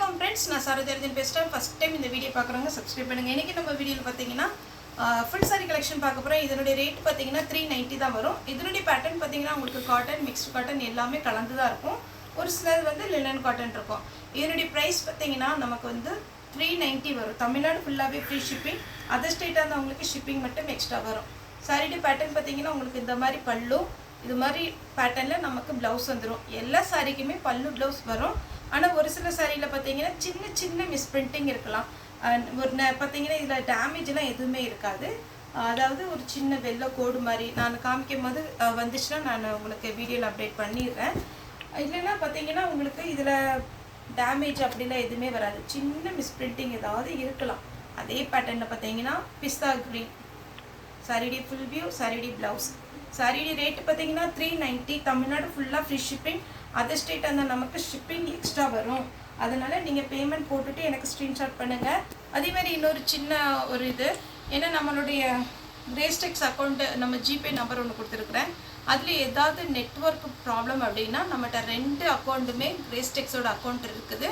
வணக்கம் ஃப்ரெண்ட்ஸ், நான் சாரதியர்ஜன் பேசுகிறேன். ஃபஸ்ட் டைம் இந்த வீடியோ பார்க்குறவங்க சப்ஸ்கிரைப் பண்ணுங்கள். இன்றைக்கி நம்ம வீடியோவில் பார்த்தீங்கன்னா ஃபுல் சாரி கலெக்ஷன் பார்க்க போகிறோம். இதனுடைய ரேட் பார்த்தீங்கன்னா 390 தான் வரும். இதனுடைய பேட்டர்ன் பார்த்தீங்கன்னா உங்களுக்கு காட்டன், மிக்ஸ்டு காட்டன் எல்லாமே கலந்து தான் இருக்கும். ஒரு சிலது வந்து லினன் காட்டன் இருக்கும். இதனுடைய ப்ரைஸ் பார்த்தீங்கன்னா நமக்கு வந்து 390 வரும். தமிழ்நாடு ஃபுல்லாகவே ஃப்ரீ ஷிப்பிங். அதர் ஸ்டேட்டாக இருந்தால் உங்களுக்கு ஷிப்பிங் மட்டும் எக்ஸ்ட்ரா வரும். சாரியுடைய பேட்டர்ன் பார்த்தீங்கன்னா உங்களுக்கு இந்த மாதிரி பல்லு, இது மாதிரி பேட்டர்னில் நமக்கு ப்ளவுஸ் வந்துடும். எல்லா சாரிக்குமே பல்லு ப்ளவுஸ் வரும். ஆனால் ஒரு சில சாரியில் பார்த்தீங்கன்னா சின்ன சின்ன மிஸ்பிரிண்டிங் இருக்கலாம். ஒரு பார்த்தீங்கன்னா இதில் டேமேஜ்லாம் எதுவுமே இருக்காது. அதாவது ஒரு சின்ன வெள்ளை கோடு மாதிரி நான் காமிக்கும் போது வந்துச்சுன்னா நான் உங்களுக்கு வீடியோவில் அப்டேட் பண்ணிடுறேன். இல்லைன்னா பார்த்தீங்கன்னா உங்களுக்கு இதில் டேமேஜ் அப்படிலாம் எதுவுமே வராது. சின்ன மிஸ்பிரிண்டிங் ஏதாவது இருக்கலாம். அதே பேட்டர்னில் பார்த்தீங்கன்னா பிஸ்தா க்ரீன் சாரியுடைய ஃபுல் வியூ, சாரியுடைய ப்ளவுஸ். சாரியுடைய ரேட்டு பார்த்தீங்கன்னா 390. தமிழ்நாடு ஃபுல்லாக ஃப்ரீ ஷிப்பிங். அதர் ஸ்டேட் அந்த நமக்கு ஷிப்பிங் எக்ஸ்ட்ரா வரும். அதனால் நீங்கள் பேமெண்ட் போட்டுட்டு எனக்கு ஸ்க்ரீன்ஷாட் பண்ணுங்கள். அதேமாதிரி இன்னொரு சின்ன ஒரு இது, ஏன்னா நம்மளுடைய கிரேஸ்டெக்ஸ் அக்கௌண்ட்டு நம்ம ஜிபே நம்பர் ஒன்று கொடுத்துருக்குறேன். அதில் ஏதாவது நெட்ஒர்க் ப்ராப்ளம் அப்படின்னா நம்மகிட்ட 2 அக்கௌண்ட்டுமே கிரேஸ்டெக்ஸோட அக்கௌண்ட் இருக்குது.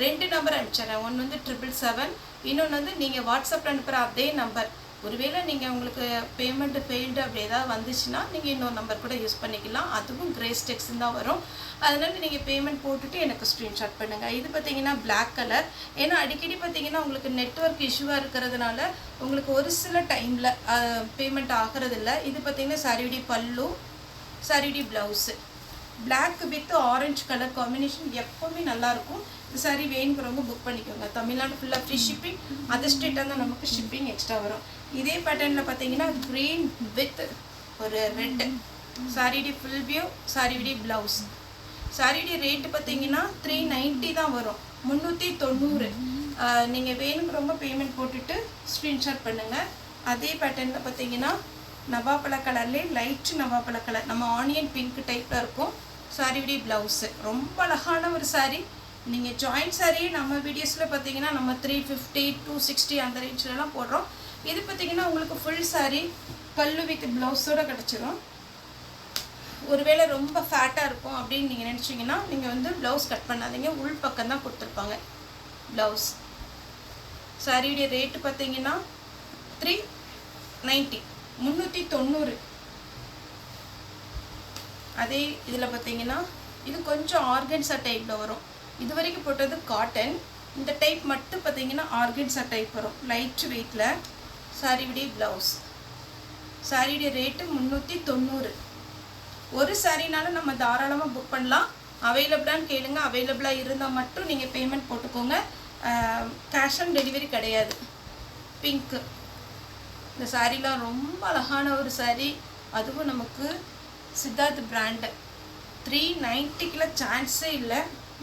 2 நம்பர் அனுப்பிச்சிடுறேன். ஒன்று வந்து 777, இன்னொன்று வந்து நீங்கள் வாட்ஸ்அப்பில் அனுப்புகிற அதே நம்பர். ஒருவேளை நீங்கள் உங்களுக்கு பேமெண்ட்டு ஃபெயில்டு அப்படி ஏதாவது வந்துச்சுன்னா நீங்கள் இன்னொரு நம்பர் கூட யூஸ் பண்ணிக்கலாம். அதுவும் கிரேஸ்டெக்ஸ் தான் வரும். அதனால் நீங்கள் பேமெண்ட் போட்டுட்டு எனக்கு ஸ்க்ரீன்ஷாட் பண்ணுங்கள். இது பார்த்தீங்கன்னா பிளாக் கலர். ஏன்னா அடிக்கடி பார்த்தீங்கன்னா உங்களுக்கு நெட்ஒர்க் இஷ்யூவாக இருக்கிறதுனால உங்களுக்கு ஒரு சில டைமில் பேமெண்ட் ஆகிறதில்ல. இது பார்த்தீங்கன்னா சாரியுடைய பல்லு, சாரியுடைய blouse. Black with orange colour combination எப்போவுமே நல்லாயிருக்கும். இந்த சாரி வேணுங்கிறவங்க புக் பண்ணிக்கோங்க. தமிழ்நாடு ஃபுல்லாக ஃப்ரீ ஷிப்பிங். அதர் ஸ்டேட்டாக தான் நமக்கு ஷிப்பிங் எக்ஸ்ட்ரா வரும். இதே பேட்டர்னில் பார்த்தீங்கன்னா க்ரீன் வித் ஒரு ரெட் சாரியுடைய ஃபுல் வியூ, சாரியுடைய ப்ளவுஸ். சாரியுடைய ரேட்டு பார்த்தீங்கன்னா 390 தான் வரும். 390. நீங்கள் வேணுங்கிறவங்க பேமெண்ட் போட்டுட்டு ஸ்க்ரீன்ஷாட் பண்ணுங்கள். அதே பேட்டர்னில் பார்த்தீங்கன்னா நவாப்பழ கலர்லேயே லைட் நவாப்பழ கலர், நம்ம ஆனியன் பிங்க் டைப்பில் இருக்கும். சாரியுடைய ப்ளவுஸு ரொம்ப அழகான ஒரு சாரீ. நீங்கள் ஜாயிண்ட் சாரியே நம்ம வீடியோஸில் பார்த்தீங்கன்னா நம்ம 350, 260 அந்த ரேஞ்சிலலாம் போடுறோம். இது பார்த்தீங்கன்னா உங்களுக்கு ஃபுல் சாரீ பல்லு வித் ப்ளவுஸோடு கிடச்சிரும். ஒருவேளை ரொம்ப ஃபேட்டாக இருக்கும் அப்படின்னு நீங்கள் நினச்சிங்கன்னா நீங்கள் வந்து ப்ளவுஸ் கட் பண்ணாதீங்க, உள் பக்கம் தான் கொடுத்துருப்பாங்க ப்ளவுஸ். சாரியுடைய ரேட்டு பார்த்தீங்கன்னா 390, 390. அதே இதில் பார்த்தீங்கன்னா இது கொஞ்சம் ஆர்கன்ஸா டைப்பில் வரும். இது வரைக்கும் போட்டது காட்டன். இந்த டைப் மட்டும் பார்த்தீங்கன்னா ஆர்கன்ஸா டைப் வரும், லைட் வெயிட்டில். சாரியுடைய ப்ளவுஸ். சாரியுடைய ரேட்டு 390. ஒரு சாரினாலும் நம்ம தாராளமாக புக் பண்ணலாம். அவைலபிளான்னு கேளுங்க. அவைலபிளாக இருந்தால் மட்டும் நீங்கள் பேமெண்ட் போட்டுக்கோங்க. கேஷ் ஆன் டெலிவரி கிடையாது. பிங்க்கு. இந்த சாரீலாம் ரொம்ப அழகான ஒரு சாரீ. அதுவும் நமக்கு சித்தார்த் பிராண்டு. 390 சான்ஸே இல்லை.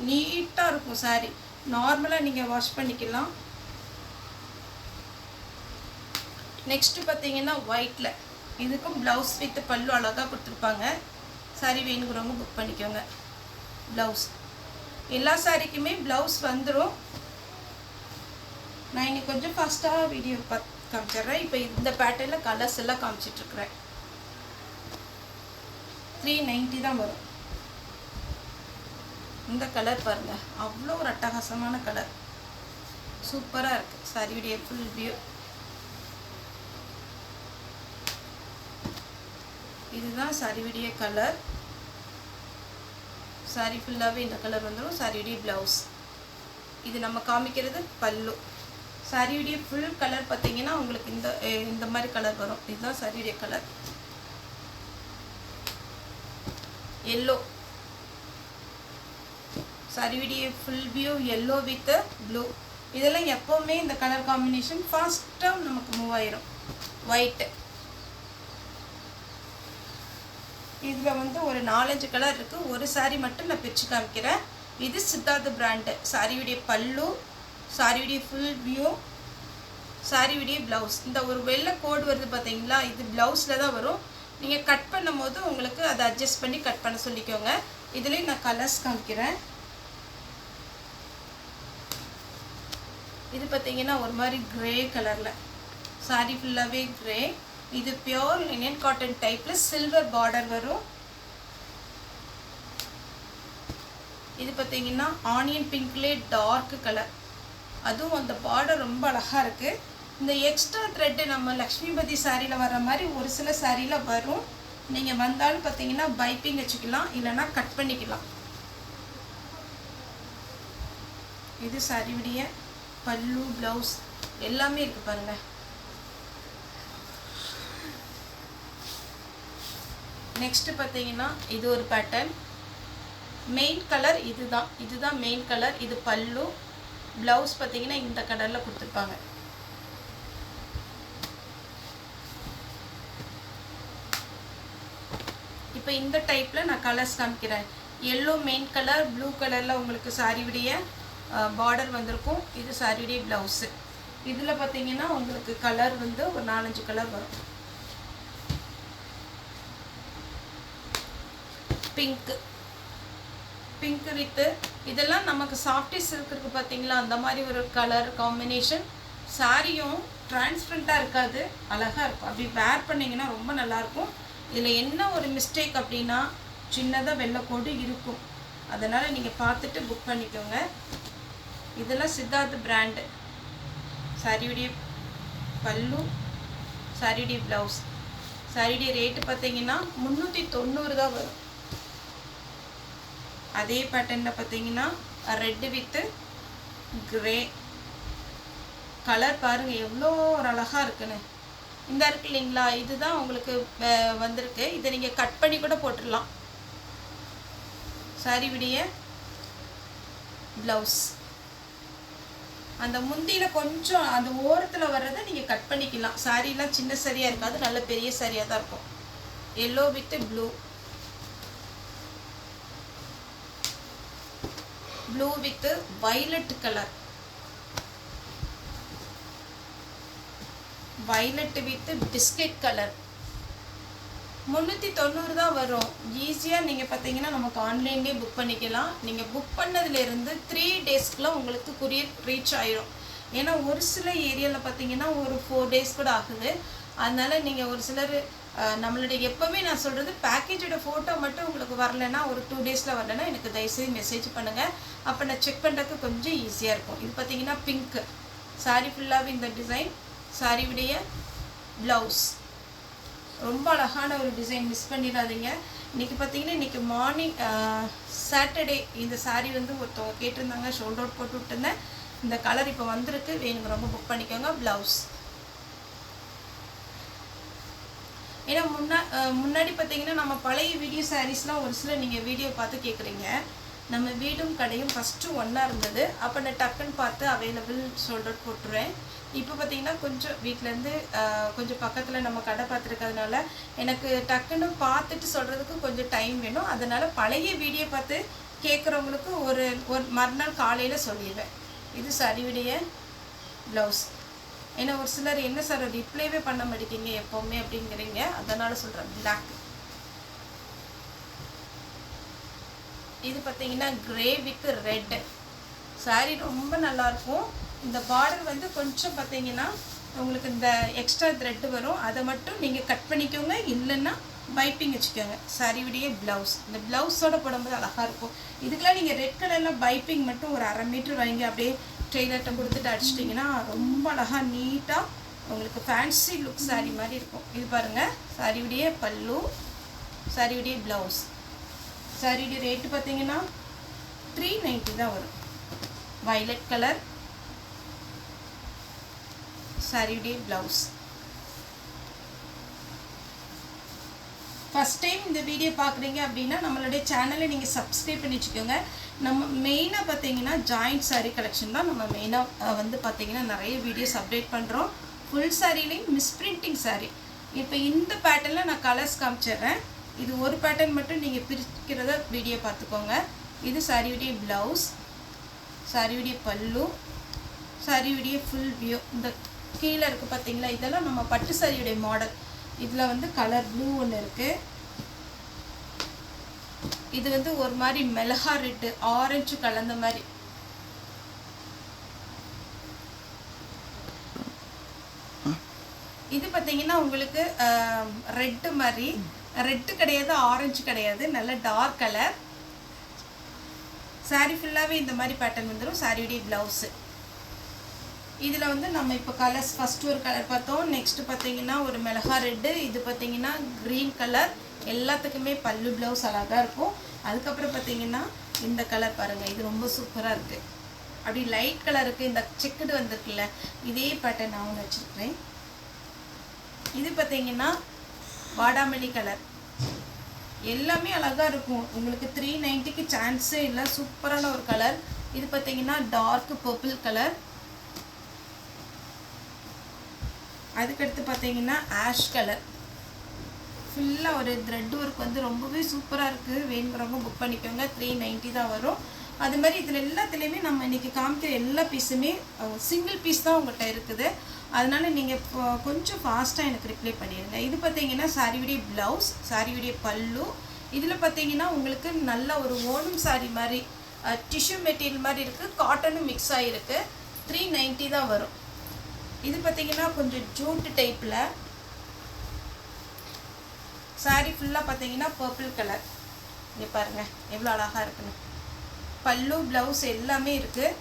நீட்டாக இருக்கும் சாரீ. நார்மலாக நீங்கள் வாஷ் பண்ணிக்கலாம். நெக்ஸ்ட்டு பார்த்தீங்கன்னா ஒயிட்டில். இதுக்கும் ப்ளவுஸ் வித் பல்லு அழகாக கொடுத்துருப்பாங்க. சாரீ வேணுங்கிறவங்க புக் பண்ணிக்கோங்க. ப்ளவுஸ் எல்லா சாரிக்குமே ப்ளவுஸ் வந்துடும். நான் இன்னைக்கு கொஞ்சம் ஃபாஸ்ட்டாக வீடியோ காமிச்சிட்றேன். இப்போ இந்த பேட்டர்னில் கலர்ஸ் எல்லாம் காமிச்சிட்ருக்குறேன். 390 தான் வரும். இந்த கலர் பாருங்கள், அவ்வளோ ஒரு அட்டகாசமான கலர், சூப்பராக இருக்குது. சாரியுடைய ஃபுல் வியூ இதுதான். சாரியுடைய கலர். சாரி ஃபுல்லாகவே இந்த கலர் வந்துடும். சாரியுடைய ப்ளவுஸ். இது நம்ம காமிக்கிறது பல்லு. சாரியுடைய ஃபுல் கலர் பார்த்தீங்கன்னா உங்களுக்கு இந்த மாதிரி கலர் வரும். இதுதான் சாரியுடைய கலர். எல்லோ. சாரியுடைய full view yellow with blue. இதெல்லாம் எப்போவுமே இந்த கலர் காம்பினேஷன் ஃபாஸ்ட்டாக நமக்கு மூவ் ஆயிரும். ஒயிட்டு. இதில் வந்து ஒரு 4-5 கலர் இருக்குது. ஒரு சாரீ மட்டும் நான் பிரித்து காமிக்கிறேன். இது சித்தார்த் பிராண்டு. சாரியுடைய பல்லு, சாரியுடைய ஃபுல் வியூ, சாரியுடைய ப்ளவுஸ். இந்த ஒரு வெள்ளை கோடு வருது பார்த்தீங்களா, இது ப்ளவுஸில் தான் வரும். நீங்கள் கட் பண்ணும் போது உங்களுக்கு அதை அட்ஜஸ்ட் பண்ணி கட் பண்ண சொல்லிக்கோங்க. இதுலேயும் நான் கலர்ஸ் காமிக்கிறேன். இது பார்த்தீங்கன்னா ஒரு மாதிரி க்ரே கலரில். சாரி ஃபுல்லாகவே க்ரே. இது பியோர் லினன் காட்டன் டைப்பில் சில்வர் பார்டர் வரும். இது பார்த்தீங்கன்னா ஆனியன் பிங்க்லேயே டார்க் கலர், அதுவும் அந்த பார்டர் ரொம்ப அழகாக இருக்குது. இந்த எக்ஸ்ட்ரா த்ரெட்டு நம்ம லக்ஷ்மிபதி சாரியில் வர மாதிரி ஒரு சில சாரியில் வரும். நீங்கள் வந்தாலும் பார்த்தீங்கன்னா பைப்பிங் வச்சுக்கலாம், இல்லைன்னா கட் பண்ணிக்கலாம். இது சாரியுடைய பல்லு, ப்ளவுஸ் எல்லாமே இருக்குது பாருங்கள். நெக்ஸ்ட்டு பார்த்தீங்கன்னா இது ஒரு பேட்டர்ன். மெயின் கலர் இதுதான் மெயின் கலர். இது பல்லு, ப்ளவுஸ் பார்த்தீங்கன்னா இந்த கலரில் கொடுத்துருப்பாங்க. இப்போ இந்த டைப்பில் நான் கலர்ஸ் காமிக்கிறேன். எல்லோ மெயின் கலர், ப்ளூ கலரில் உங்களுக்கு சாரியுடைய பார்டர் வந்திருக்கும். இது சாரியுடைய ப்ளவுஸு. இதில் பார்த்தீங்கன்னா உங்களுக்கு கலர் வந்து ஒரு 4-5 கலர் வரும். பிங்க் வித்து இதெல்லாம் நமக்கு சாஃப்டி சில்க் இருக்குது பார்த்தீங்களா, அந்த மாதிரி ஒரு கலர் காம்பினேஷன். சாரியும் டிரான்ஸ்பரண்ட்டாக இருக்காது, அழகாக இருக்கும். அப்படி வேர் பண்ணிங்கன்னா ரொம்ப நல்லாயிருக்கும். இதில் என்ன ஒரு மிஸ்டேக் அப்படின்னா சின்னதாக வெள்ளைக்கோடு இருக்கும், அதனால் நீங்கள் பார்த்துட்டு புக் பண்ணிக்கோங்க. இதெல்லாம் சித்தார்த் பிராண்டு. சாரியுடைய பல்லு, சாரியுடைய ப்ளவுஸ். சாரியுடைய ரேட்டு பார்த்தீங்கன்னா 390 தான் வரும். அதே பேட்டர்னில் பார்த்தீங்கன்னா ரெட்டு வித்து கிரே கலர் பாருங்கள் எவ்வளோ ஒரு அழகாக இருக்குன்னு. இந்த இருக்கு இல்லைங்களா, இதுதான் உங்களுக்கு வந்திருக்கு. இதை நீங்கள் கட் பண்ணி கூட போட்டுடலாம். சாரியுடைய ப்ளவுஸ் அந்த முந்தியில் கொஞ்சம் அந்த ஓரத்தில் வர்றதை நீங்கள் கட் பண்ணிக்கலாம். சாரீலாம் சின்ன சரியாக இருக்காது, நல்ல பெரிய சாரியாக தான் இருக்கும். Yellow with blue, blue with violet colour, violet with biscuit colour. 390 தான் வரும். ஈஸியாக நீங்கள் பார்த்தீங்கன்னா நமக்கு ஆன்லைன்லேயே புக் பண்ணிக்கலாம். நீங்கள் புக் பண்ணதுலேருந்து 3 டேஸ்க்குள்ள உங்களுக்கு கொரியர் ரீச் ஆயிடும். ஏன்னா ஒரு சில ஏரியாவில் பார்த்தீங்கன்னா ஒரு 4 டேஸ் கூட ஆகுது. அதனால் நீங்கள் ஒரு சிலர் நம்மளுடைய எப்போவுமே நான் சொல்கிறது பேக்கேஜோட ஃபோட்டோ மட்டும் உங்களுக்கு வரலைன்னா, ஒரு 2 டேஸில் வரலைன்னா எனக்கு தயவுசெய்து மெசேஜ் பண்ணுங்கள். அப்போ நான் செக் பண்ணுறதுக்கு கொஞ்சம் ஈஸியாக இருக்கும். இது பார்த்தீங்கன்னா பிங்க் சாரி ஃபுல்லாகவே இந்த டிசைன். சாரியுடைய ப்ளவுஸ் ரொம்ப அழகான ஒரு டிசைன், மிஸ் பண்ணிடாதீங்க. இன்றைக்கி பார்த்தீங்கன்னா இன்றைக்கி மார்னிங் சாட்டர்டே இந்த சாரீ வந்து ஒருத்தவங்க கேட்டிருந்தாங்க, ஷோல்ட் அவுட் போட்டு விட்டுருந்தேன். இந்த கலர் இப்போ வந்திருக்கு, வேணுங்க ரொம்ப புக் பண்ணிக்கோங்க. ப்ளவுஸ் ஏன்னா முன்னாடி பார்த்தீங்கன்னா நம்ம பழைய வீடியோ சாரீஸ்லாம் ஒரு சில நீங்கள் வீடியோ பார்த்து கேட்குறீங்க. நம்ம வீடும் கடையும் ஃபஸ்ட்டு ஒன்றா இருந்தது. அப்போ நான் டக்குன்னு பார்த்து அவைலபிள் ஷோல்ட் அவுட் போட்டுருவேன். இப்போ பார்த்தீங்கன்னா கொஞ்சம் வீட்டிலேருந்து கொஞ்சம் பக்கத்தில் நம்ம கடை பார்த்துருக்கிறதுனால எனக்கு டக்குன்னு பார்த்துட்டு சொல்கிறதுக்கு கொஞ்சம் டைம் வேணும். அதனால் பழைய வீடியோ பார்த்து கேட்குறவங்களுக்கு ஒரு மறுநாள் காலையில் சொல்லிடுவேன். இது சாரியுடைய ப்ளவுஸ். ஏன்னா ஒரு சிலர் என்ன சார் ரிப்ளைவே பண்ண மாட்டேங்கிங்க எப்போவுமே அப்படிங்கிறீங்க, அதனால் சொல்கிறேன். பிளாக் இது பார்த்தீங்கன்னா கிரே வித் ரெட் சாரீ ரொம்ப நல்லாயிருக்கும். இந்த பார்டர் வந்து கொஞ்சம் பார்த்தீங்கன்னா உங்களுக்கு இந்த எக்ஸ்ட்ரா த்ரெட்டு வரும், அதை மட்டும் நீங்கள் கட் பண்ணிக்கோங்க, இல்லைன்னா பைப்பிங் வச்சுக்கோங்க. சாரியுடைய ப்ளவுஸ் இந்த ப்ளவுஸோடு போடும்போது அழகாக இருக்கும். இதுக்கெல்லாம் நீங்கள் ரெட் கலரில் பைப்பிங் மட்டும் ஒரு 1/2 மீட்டர் வைங்க, அப்படியே டெய்லர்கிட்ட கொடுத்துட்டு அடிச்சிட்டிங்கன்னா ரொம்ப அழகாக நீட்டாக உங்களுக்கு ஃபேன்சி லுக் சாரீ மாதிரி இருக்கும். இது பாருங்கள் சாரியுடைய பல்லு, சாரியுடைய ப்ளவுஸ். சாரியுடைய ரேட்டு பார்த்தீங்கன்னா 390 தான் வரும். வயலட் கலர் சாரியுடைய ப்ளவுஸ். ஃபஸ்ட் டைம் இந்த வீடியோ பார்க்குறீங்க அப்படின்னா நம்மளுடைய சேனலை நீங்கள் சப்ஸ்கிரைப் பண்ணி வச்சுக்கோங்க. நம்ம மெயினாக பார்த்தீங்கன்னா ஜாயிண்ட் சாரீ கலெக்ஷன் தான் நம்ம மெயினாக வந்து பார்த்தீங்கன்னா நிறைய வீடியோஸ் அப்டேட் பண்ணுறோம். ஃபுல் சாரீலையும் மிஸ்பிரிண்டிங் சாரீ. இப்போ இந்த பேட்டர்னில் நான் கலர்ஸ் காமிச்சிடுறேன். இது ஒரு பேட்டர்ன் மட்டும் நீங்கள் பிரிக்கிறத வீடியோ பார்த்துக்கோங்க. இது சாரியுடைய ப்ளவுஸ், சாரியுடைய பல்லு, சாரியுடைய ஃபுல் வியூ. இந்த கீழே இருக்குது பார்த்தீங்களா, இதெல்லாம் நம்ம பட்டு சாரியுடைய மாடல். இதில் வந்து கலர் ப்ளூ ஒன்று இருக்குது. இது வந்து ஒரு மாதிரி மிளகா ரெட்டு ஆரஞ்சு கலந்த மாதிரி. இது பார்த்தீங்கன்னா உங்களுக்கு ரெட்டு மாதிரி, ரெட்டு கிடையாது ஆரஞ்சு கிடையாது, நல்ல டார்க் கலர். சாரீ ஃபுல்லாகவே இந்த மாதிரி பேட்டர்ன் வந்துடும். சாரியுடைய ப்ளவுஸு. இதில் வந்து நம்ம இப்போ கலர்ஸ் ஃபஸ்ட்டு ஒரு கலர் பார்த்தோம். நெக்ஸ்ட்டு பார்த்தீங்கன்னா ஒரு மிளகா ரெட்டு, இது பார்த்தீங்கன்னா க்ரீன் கலர். எல்லாத்துக்குமே பல்லு ப்ளவுஸ் அழகாக இருக்கும். அதுக்கப்புறம் பார்த்தீங்கன்னா இந்த கலர் பாருங்கள், இது ரொம்ப சூப்பராக இருக்குது. அப்படி லைட் கலருக்கு இந்த செக்குடு வந்திருக்குல்ல, இதே பேட்டர்ன் நான் ஒன்று வச்சுருக்கிறேன். இது பார்த்தீங்கன்னா வாடாமல்லி கலர். எல்லாமே அழகாக இருக்கும். உங்களுக்கு 390க்கு சான்ஸே இல்லை. சூப்பரான ஒரு கலர். இது பார்த்தீங்கன்னா டார்க் பர்பிள் கலர். அதுக்கடுத்து பார்த்தீங்கன்னா ஆஷ் கலர். ஃபுல்லாக ஒரு த்ரெட் ஒர்க் வந்து ரொம்பவே சூப்பராக இருக்குது. வேணுங்கிறவங்க புக் பண்ணிக்கோங்க. 390 தான் வரும். அது மாதிரி இதில் எல்லாத்துலேயுமே நம்ம இன்றைக்கி காமிக்கிற எல்லா பீஸுமே சிங்கிள் பீஸ் தான் உங்கள்கிட்ட இருக்குது. அதனால் நீங்கள் கொஞ்சம் ஃபாஸ்ட்டாக எனக்கு ரிப்ளை பண்ணிடுங்க. இது பார்த்தீங்கன்னா சாரியுடைய ப்ளவுஸ், சாரியுடைய பல்லு. இதில் பார்த்தீங்கன்னா உங்களுக்கு நல்ல ஒரு ஓணம் சாரி மாதிரி டிஷ்யூ மெட்டீரியல் மாதிரி இருக்குது. காட்டனும் மிக்ஸ் ஆகிருக்கு. 390 தான் வரும். இது பார்த்தீங்கன்னா கொஞ்சம் ஜூட் டைப்பில் சாரி ஃபுல்லாக பார்த்தீங்கன்னா பர்பிள் கலர். இங்கே பாருங்கள் எவ்வளோ அழகாக இருக்குன்னு. பல்லு ப்ளவுஸ் எல்லாமே இருக்குது.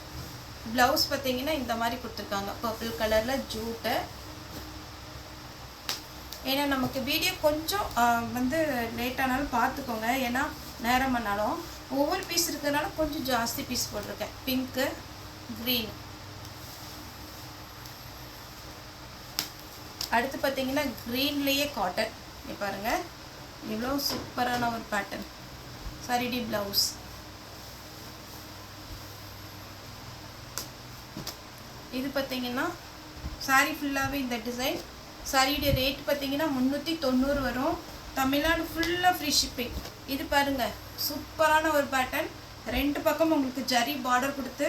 ப்ளவுஸ் பார்த்தீங்கன்னா இந்த மாதிரி கொடுத்துருக்காங்க பர்பிள் கலரில் ஜூட்டு. ஏன்னா நமக்கு வீடியோ கொஞ்சம் வந்து லேட்டானாலும் பார்த்துக்கோங்க. ஏன்னா நேரம் பண்ணாலும் ஒவ்வொரு பீஸ் இருக்கிறதுனால கொஞ்சம் ஜாஸ்தி பீஸ் போட்டிருக்கேன். Pink, green. அடுத்து பார்த்தீங்கன்னா க்ரீன்லேயே காட்டன். இங்கே பாருங்கள் இவ்வளோ சூப்பரான ஒரு பேட்டர்ன். சாரிடி ப்ளவுஸ். இது பார்த்தீங்கன்னா சாரீ ஃபுல்லாகவே இந்த டிசைன். சாரியுடைய ரேட் பார்த்தீங்கன்னா 390 வரும். தமிழ்நாடு ஃபுல்லாக ஃப்ரீ ஷிப்பிங். இது பாருங்கள் சூப்பரான ஒரு பேட்டர்ன். ரெண்டு பக்கம் உங்களுக்கு ஜரி பார்டர் கொடுத்து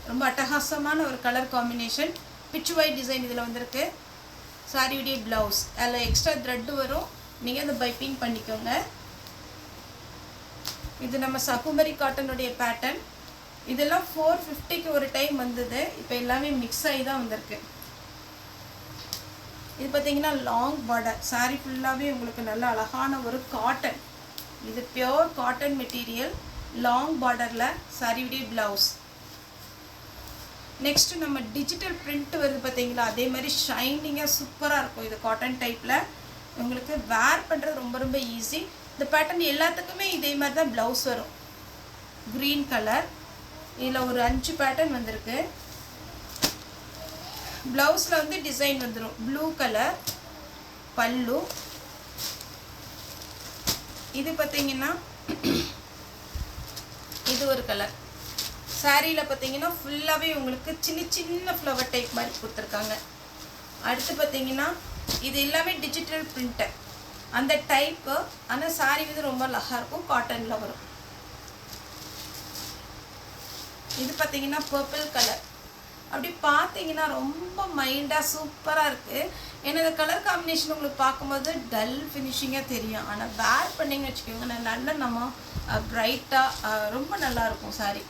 ரொம்ப அட்டகாசமான ஒரு கலர் காம்பினேஷன். பிச்சு ஒயிட் டிசைன் இதில் வந்திருக்கு. சாரியுடைய ப்ளவுஸ் அதில் எக்ஸ்ட்ரா த்ரெட்டு வரும். நீங்கள் அதை பைப்பிங் பண்ணிக்கோங்க. இது நம்ம சகுமரி காட்டனுடைய பேட்டர்ன். இதெல்லாம் 450க்கு ஒரு டைம் வந்தது. இப்போ எல்லாமே மிக்ஸ் ஆகி தான் வந்திருக்கு. இது பார்த்தீங்கன்னா லாங் பார்டர். சாரி ஃபுல்லாகவே உங்களுக்கு நல்ல அழகான ஒரு காட்டன். இது பியோர் காட்டன் மெட்டீரியல். லாங் பார்டரில் சாரியுடைய ப்ளவுஸ். நெக்ஸ்ட்டு நம்ம டிஜிட்டல் பிரிண்ட் வருது பார்த்தீங்களா, அதே மாதிரி ஷைனிங்காக சூப்பராக இருக்கும். இது காட்டன் டைப்பில் உங்களுக்கு வேர் பண்ணுறது ரொம்ப ரொம்ப ஈஸி. இந்த பேட்டர்ன் எல்லாத்துக்குமே இதே மாதிரி தான் ப்ளவுஸ் வரும். Green colour. இதில் ஒரு 5 பேட்டர்ன் வந்திருக்கு. ப்ளவுஸில் வந்து டிசைன் வந்துடும். ப்ளூ கலர் பல்லு. இது பார்த்தீங்கன்னா இது ஒரு கலர். சாரியில் பார்த்தீங்கன்னா ஃபுல்லாகவே உங்களுக்கு சின்ன சின்ன ஃப்ளவர் டைப் மாதிரி கொடுத்துருக்காங்க. அடுத்து பார்த்தீங்கன்னா இது எல்லாமே டிஜிட்டல் பிரிண்ட்டு அந்த டைப்பு. ஆனால் சாரி வந்து ரொம்ப அழகாக இருக்கும். காட்டனில் வரும். இது பார்த்தீங்கன்னா பர்பிள் கலர். அப்படி பார்த்தீங்கன்னா ரொம்ப மைல்டாக சூப்பராக இருக்குது. ஏன்னா இந்த கலர் காம்பினேஷன் உங்களுக்கு பார்க்கும்போது டல் ஃபினிஷிங்காக தெரியும். ஆனால் வேர் பண்ணிங்கன்னு வச்சுக்கோங்க நல்லா நம்ம ப்ரைட்டாக ரொம்ப நல்லாயிருக்கும் சாரி.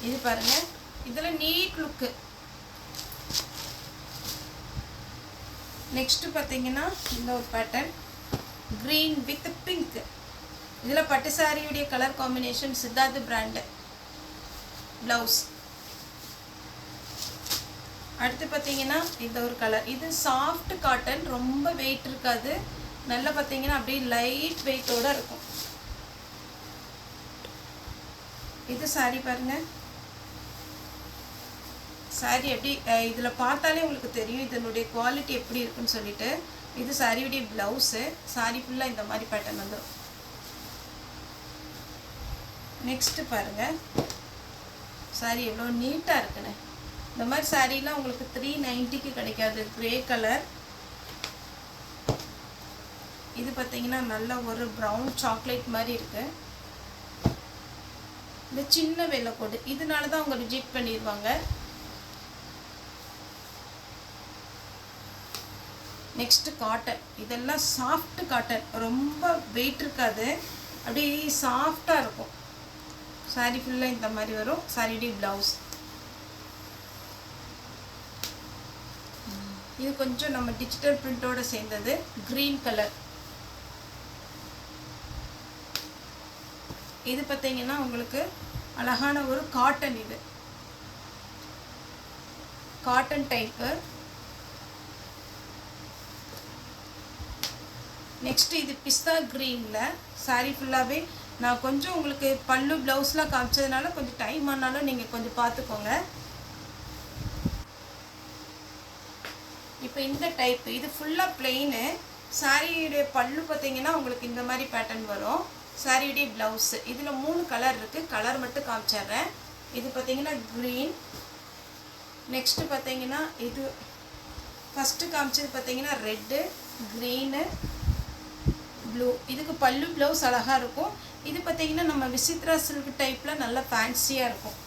இது பாருங்கள் இதில் நீட் லுக்கு. நெக்ஸ்ட்டு பார்த்தீங்கன்னா இந்த ஒரு பேட்டர்ன் க்ரீன் வித் பிங்க். இதில் பட்டு சாரியுடைய colour combination Siddharth brand blouse. அடுத்து பார்த்தீங்கன்னா இந்த ஒரு கலர். இது சாஃப்ட் காட்டன். ரொம்ப வெயிட் இருக்காது. நல்லா பார்த்தீங்கன்னா அப்படியே லைட் வெயிட்டோடு இருக்கும். இது சாரி பாருங்கள். சாரி எப்படி இதில் பார்த்தாலே உங்களுக்கு தெரியும் இதனுடைய குவாலிட்டி எப்படி இருக்குன்னு சொல்லிட்டு. இது சாரியுடைய ப்ளவுஸு. சாரி ஃபுல்லாக இந்த மாதிரி பேட்டர்ன் வந்துடும். நெக்ஸ்ட்டு பாருங்கள் சாரி எவ்வளோ நீட்டாக இருக்குன்னு. இந்த மாதிரி சாரீலாம் உங்களுக்கு 390க்கு கிடைக்காது. Grey colour. இது பார்த்தீங்கன்னா நல்ல ஒரு ப்ரௌன் சாக்லேட் மாதிரி இருக்குது. இந்த சின்ன வெள்ளைக்கோடு இதனால தான் அவங்க ரிஜெக்ட் பண்ணிடுவாங்க. Next cotton. இதெல்லாம் சாஃப்ட் காட்டன். ரொம்ப வெயிட் இருக்காது. அப்படியே சாஃப்டாக இருக்கும். சாரி ஃபுல்லாக இந்த மாதிரி வரும். சாரியுடைய ப்ளவுஸ். இது கொஞ்சம் நம்ம டிஜிட்டல் பிரிண்டோடு சேர்ந்தது. Green colour. இது பார்த்தீங்கன்னா உங்களுக்கு அழகான ஒரு காட்டன், இது காட்டன் டைப்பு. நெக்ஸ்ட்டு இது பிஸ்தா க்ரீனில் சாரீ ஃபுல்லாகவே நான் கொஞ்சம் உங்களுக்கு பல்லு ப்ளவுஸ்லாம் காமிச்சதுனால கொஞ்சம் டைம் ஆனாலும் நீங்கள் கொஞ்சம் பார்த்துக்கோங்க. இப்போ இந்த டைப்பு இது ஃபுல்லாக பிளெயினு. சாரியுடைய பல்லு பார்த்தீங்கன்னா உங்களுக்கு இந்த மாதிரி பேட்டர்ன் வரும். சாரியுடைய ப்ளவுஸு இதில் 3 கலர் இருக்குது. கலர் மட்டும் காமிச்சிட்றேன். இது பார்த்தீங்கன்னா க்ரீன். நெக்ஸ்ட்டு பார்த்தீங்கன்னா இது ஃபஸ்ட்டு காமிச்சது பார்த்தீங்கன்னா ரெட்டு, க்ரீனு, ப்ளூ. இதுக்கு பல்லு ப்ளவுஸ் அழகாக இருக்கும். இது பார்த்தீங்கன்னா நம்ம விசித்ரா சில்க் டைப்பில் நல்லா ஃபேன்சியாக இருக்கும்.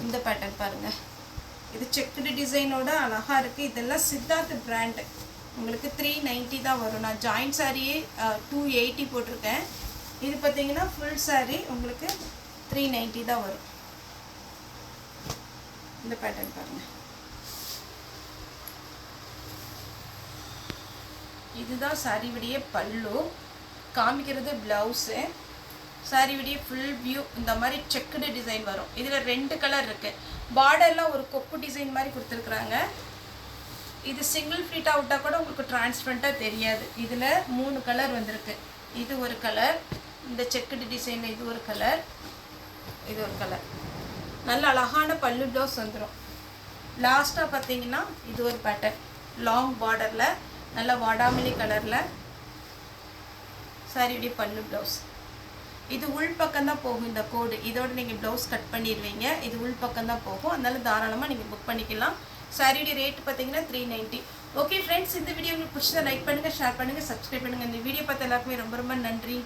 இந்த பேட்டர்ன் பாருங்கள், இது செக்குடு டிசைனோட அழகாக இருக்குது. இதெல்லாம் சித்தார்த் பிராண்டு. உங்களுக்கு 390 தான் வரும். நான் ஜாயிண்ட் சாரியே 280 போட்டிருக்கேன். இது பார்த்தீங்கன்னா ஃபுல் சாரீ உங்களுக்கு 390 தான் வரும். இந்த பேட்டர்ன் பாருங்கள், இதுதான் சாரியுடைய பல்லு. காமிக்கிறது ப்ளவுஸு. சாரியுடைய ஃபுல் வியூ இந்த மாதிரி செக்குடு டிசைன் வரும். இதில் 2 கலர் இருக்குது. பார்டர்லாம் ஒரு கொப்பு டிசைன் மாதிரி கொடுத்துருக்குறாங்க. இது சிங்கிள் ஃப்ளீட்டாக விட்டால் கூட உங்களுக்கு டிரான்ஸ்பரண்ட்டாக தெரியாது. இதில் 3 கலர் வந்திருக்கு. இது ஒரு கலர், இந்த செக்குடு டிசைனில் இது ஒரு கலர், இது ஒரு கலர். நல்ல அழகான பல்லு ப்ளவுஸ் வந்துடும். லாஸ்ட்டாக பார்த்தீங்கன்னா இது ஒரு பேட்டர்ன் லாங் பார்டரில் நல்ல வாடாமல்லி கலரில் சாரியுடைய பல்லு ப்ளவுஸ். இது உள் பக்கம்தான் போகும் இந்த கோடு. இதோடு நீங்கள் ப்ளவுஸ் கட் பண்ணிடுவீங்க. இது உள் பக்கம்தான் போகும். அதனால தாராளமாக நீங்கள் புக் பண்ணிக்கலாம். சாரியுடைய ரேட் பார்த்தீங்கன்னா 390. ஓகே ஃப்ரெண்ட்ஸ், இந்த வீடியோ உங்களுக்கு பிடிச்சதை லைக் பண்ணுங்கள், ஷேர் பண்ணுங்கள், சப்ஸ்கிரைப் பண்ணுங்கள். இந்த வீடியோ பார்த்த எல்லாருக்குமே ரொம்ப ரொம்ப நன்றி.